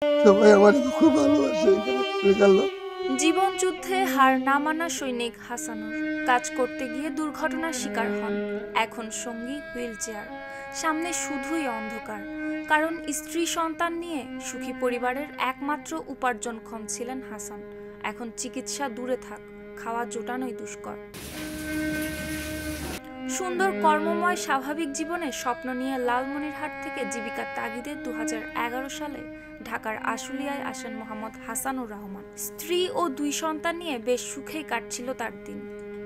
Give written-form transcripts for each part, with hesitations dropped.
সবাই আমাকে খুব ভালোবাসে এখানে। জীবন যুদ্ধে হার না মানা সৈনিক হাসানুর কাজ করতে গিয়ে দুর্ঘটনার শিকার হন। এখন সঙ্গী হুইল চেয়ার, সামনে শুধুই অন্ধকার। কারণ স্ত্রী সন্তান নিয়ে সুখী পরিবারের একমাত্র উপার্জনক্ষম ছিলেন হাসান। এখন চিকিৎসা দূরে থাক, খাওয়া জোটানোই দুষ্কর। সুন্দর কর্মময় স্বাভাবিক জীবনের স্বপ্ন নিয়ে লালমনিরহাট থেকে জীবিকার তাগিদে 2011 সালে ঢাকার আশুলিয়ায় আসেন মোহাম্মদ হাসানুর রহমান। স্ত্রী ও 2 সন্তান নিয়ে বেশ সুখেই কাটছিল তার দিন।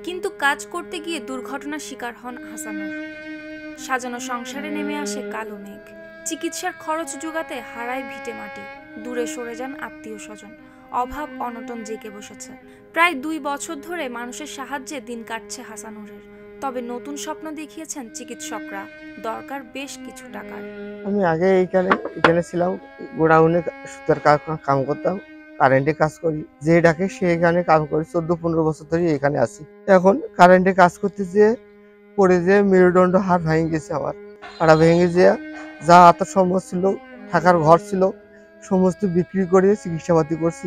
কিন্তু কাজ করতে গিয়ে দুর্ঘটনার শিকার হন হাসানুর। সাজানো সংসারে নেমে আসে কালো মেঘ। চিকিৎসার খরচ জোগাতে হারায় ভিটে মাটি, দূরে সরে যান আত্মীয় স্বজন। অভাব অনটন জেঁকে বসেছে। প্রায় 2 বছর ধরে মানুষের সাহায্যে দিন কাটছে হাসানুরের। তবে নতুন স্বপ্ন দেখিয়েছেন চিকিৎসকরা, দরকার বেশ কিছু টাকার। আমি আগে এখানে ছিলাম, গোডাউনে সুতার কাম করতাম, কারেন্টে কাজ করি। যে ডাকে সে এখানে কাম করি, 14-15 বছর ধরে এখানে আছি। এখন কারেন্টে কাজ করতে যেয়ে পড়ে যেয়ে মেরুদণ্ড হাড় ভেঙে গেছে আমার। হাড় ভেঙে যেয়ে যা হাতের সম্ভব ছিল, থাকার ঘর ছিল, সমস্ত বিক্রি করে চিকিৎসাপাতি করছি।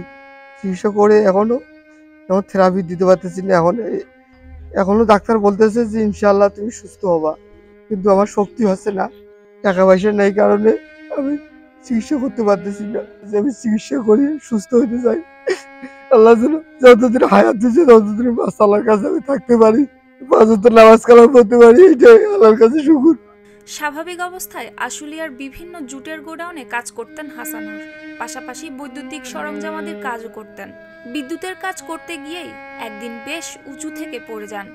চিকিৎসা করে এখনো থেরাপি দিতে পারতেছি না। এখনো ডাক্তার বলতেছে যে ইনশাআল্লাহ তুমি সুস্থ হবা, কিন্তু আমার শক্তি হচ্ছে না, টাকা পয়সা নেই কারণে আমি চিকিৎসা করতে পারতেছি না। যে আমি চিকিৎসা করি সুস্থ হতে চাই। আল্লাহ যেন যতদিন হায়াত দিচ্ছে ততদিন আল্লাহর কাছে আমি থাকতে পারি, 5 ওয়াক্ত নামাজ কালাম পড়তে পারি, এটাই আল্লাহর কাছে শুকর। স্বাভাবিক অবস্থায় আশুলিয়ার বিভিন্ন জুটের গোডাউনে কাজ করতেন হাসানুর। পাশাপাশি বৈদ্যুতিক সরঞ্জামাদির কাজও করতেন। বিদ্যুতের কাজ করতে গিয়েই একদিন বেশ উঁচু থেকে পড়ে যান।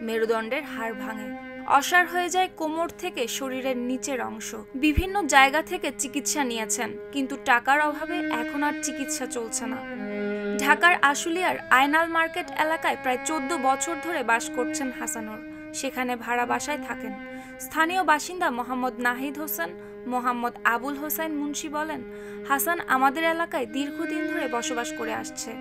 মেরুদণ্ডের হাড় ভাঙে, অসাড় হয়ে যায় কোমর থেকে শরীরের নিচের অংশ। বিভিন্ন জায়গা থেকে চিকিৎসা নিয়েছেন, কিন্তু টাকার অভাবে এখন আর চিকিৎসা চলছে না। ঢাকার আশুলিয়ার আয়নাল মার্কেট এলাকায় প্রায় 14 বছর ধরে বাস করছেন হাসানুর। সেখানে ভাড়া বাসায় থাকেন। স্থানীয় বাসিন্দা মোহাম্মদ নাহিদ হোসেন, মোহাম্মদ আবুল হোসেন মুন্সি বলেন, হাসান আমাদের এলাকায় দীর্ঘদিন ধরে বসবাস করে আসছে।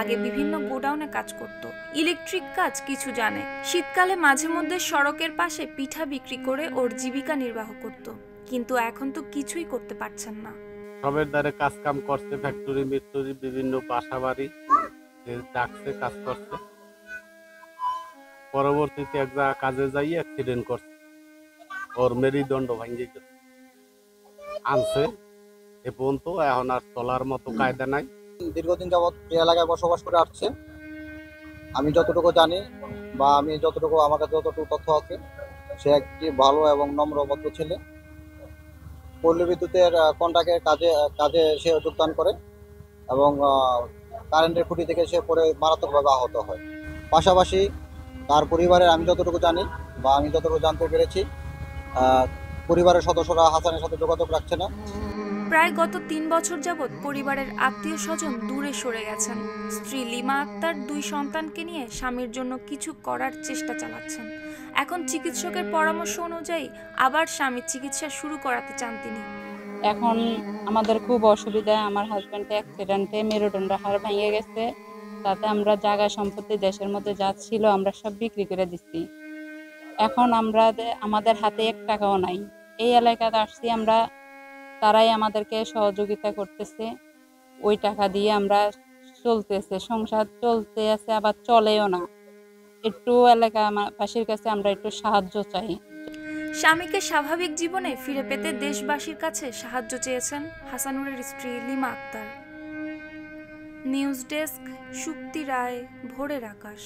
আগে বিভিন্ন গোডাউনে কাজ করত, ইলেকট্রিক কাজ কিছু জানে। শীতকালে মাঝে মধ্যে সড়কের পাশে পিঠা বিক্রি করে ওর জীবিকা নির্বাহ করত, কিন্তু এখন তো কিছুই করতে পারছেন না। সবের দ্বারে কাজ কাম করছে, ফ্যাক্টরি মিস্টরি বিভিন্ন বাসা বাড়ি ডাকছে, কাজ করছে। পরবর্তীতে এক জায়গা কাজে যাই অ্যাক্সিডেন্ট করছে, ওর মেরুদণ্ড ভেঙে গেছে। আনছে এ পর্যন্ত, এখন আর চলার মতো কায়দা নাই। দীর্ঘদিন যাবৎ এই এলাকায় বসবাস করে আসছে। আমি যতটুকু জানি বা আমি যতটুকু, আমার কাছে যতটুকু তথ্য আছে, সে একটি ভালো এবং নম্র ভদ্র ছেলে। পল্লী বিদ্যুতের কন্ট্রাক্টের কাজে সে যোগদান করে এবং কারেন্টের খুঁটি থেকে সে পরে মারাত্মকভাবে আহত হয়। পাশাপাশি তার পরিবারের, আমি যতটুকু জানি বা আমি যতটুকু জানতে পেরেছি, পরিবারের সদস্যরা হাসানের সাথে যোগাযোগ রাখছে না। প্রায় গত 3 বছর যাবৎ পরিবারের আত্মীয় স্বজন দূরে সরে গেছেন। স্ত্রী লিমা আক্তার 2 সন্তানকে নিয়ে স্বামীর জন্য কিছু করার চেষ্টা চালাচ্ছেন। এখন চিকিৎসকের পরামর্শ অনুযায়ী আবার স্বামীর চিকিৎসা শুরু করাতে চান তিনি। এখন আমাদের খুব অসুবিধা। আমার হাজব্যান্ডে অ্যাক্সিডেন্টে মেরুদণ্ড হাড় ভেঙে গেছে। তাতে আমরা জায়গা সম্পত্তি দেশের মধ্যে যা ছিল আমরা সব বিক্রি করে দিচ্ছি। এখন আমাদের হাতে 1 টাকাও নাই। এই এলাকাতে আসছি আমরা, তারাই আমাদেরকে সহযোগিতা করতেছে। ওই টাকা দিয়ে আমরা চলতেছে, সংসার চলতে আছে, আবার চলেও না। একটু এলাকাবাসীর কাছে আমরা একটু সাহায্য চাই। স্বামীকে স্বাভাবিক জীবনে ফিরে পেতে দেশবাসীর কাছে সাহায্য চেয়েছেন হাসানুরের স্ত্রী লিমা আক্তার। নিউজ ডেস্ক, শুক্তি রায়, ভোরের আকাশ।